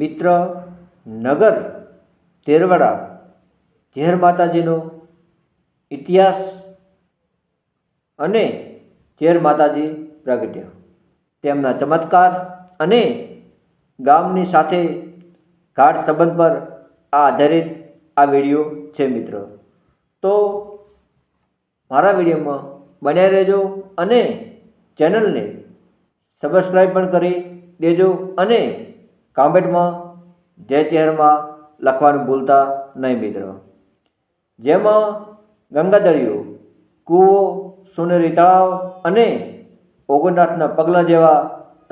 મિત્ર નગર તેરવાડા ઝેર માતાજીનો ઇતિહાસ અને ઝેર માતાજી પ્રગટ્યા, તેમના ચમત્કાર અને ગામની સાથે ગાઢ સંબંધ પર આધારિત આ વિડીયો છે મિત્રો. તો મારા વિડીયોમાં બન્યા રહેજો અને ચેનલને સબસ્ક્રાઈબ પણ કરી દેજો અને કોમેન્ટમાં જય ચહેરમાં લખવાનું ભૂલતા નહીં મિત્રો. જેમાં ગંગાદરિયો, કૂવો, સોનેરી તળાવ અને ઓગણનાથના પગલા જેવા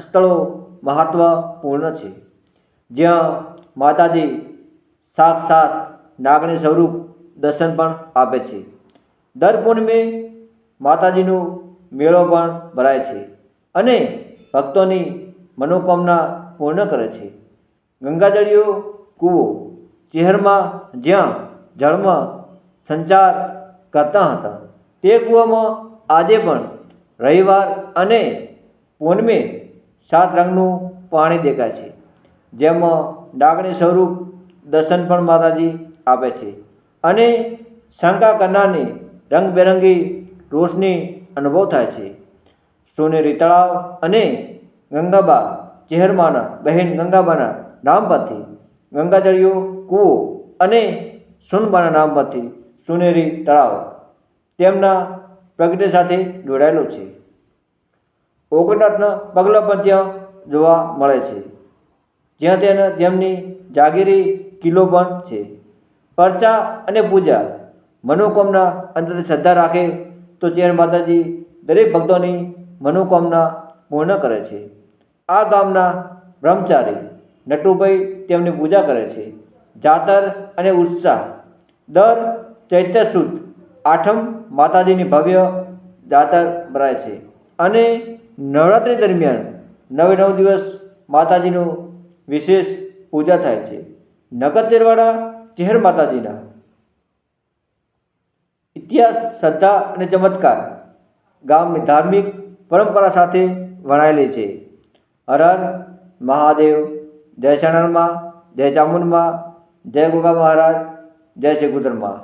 સ્થળો મહત્વપૂર્ણ છે, જ્યાં માતાજી સાક્ષાત નાગણી સ્વરૂપ દર્શન પણ આપે છે. દર પૂનમે માતાજીનો મેળો પણ ભરાય છે અને ભક્તોની મનોકામના પૂર્ણ કરે છે. ગંગાદરિયો કૂવો શહેરમાં જ્યાં જળમાં સંચાર કરતા હતા, તે કૂવામાં આજે પણ રવિવાર અને પૂનમે 7 રંગનું પાણી દેખાય છે, જેમાં નાગણી સ્વરૂપ દર્શન પણ માતાજી આપે છે અને શંકા કરનારને રંગબેરંગી રોશની અનુભવ થાય છે. સોનેરી તળાવ અને ગંગાબા ચહેરમાના બહેન ગંગાબાના નામ પરથી ગંગાદરિયો કૂવો અને સોનબાના નામ પરથી સોનેરી તળાવ તેમના પ્રગટે સાથે જોડાયેલો છે. ઓગણનાથના પગલા પણ ત્યાં જોવા મળે છે, જ્યાં તેમની જાગીરી કિલ્લો પણ છે. પરચા અને પૂજા મનોકામના અંદરથી શ્રદ્ધા રાખે તો ઝેર માતાજી દરેક ભક્તોની મનોકામના પૂર્ણ કરે છે. આ ગામના બ્રહ્મચારી નટુભાઈ તેમની પૂજા કરે છે. જાતર અને ઉત્સાહ દર ચૈત્ર સુદ 8મ માતાજીની ભવ્ય જાતર ભરાય છે અને નવરાત્રિ દરમિયાન 9 દિવસ માતાજીનું વિશેષ પૂજા થાય છે. નગર તેરવાડા ઝેર માતાજીના ઇતિહાસ, શ્રદ્ધા અને ચમત્કાર ગામની ધાર્મિક પરંપરા સાથે વણાયેલી છે. હર હર મહાદેવ, જય શરણમાં, જય ચામુંડમાં, જય ગોગા મહારાજ, જય શ્રી કુદરમાં.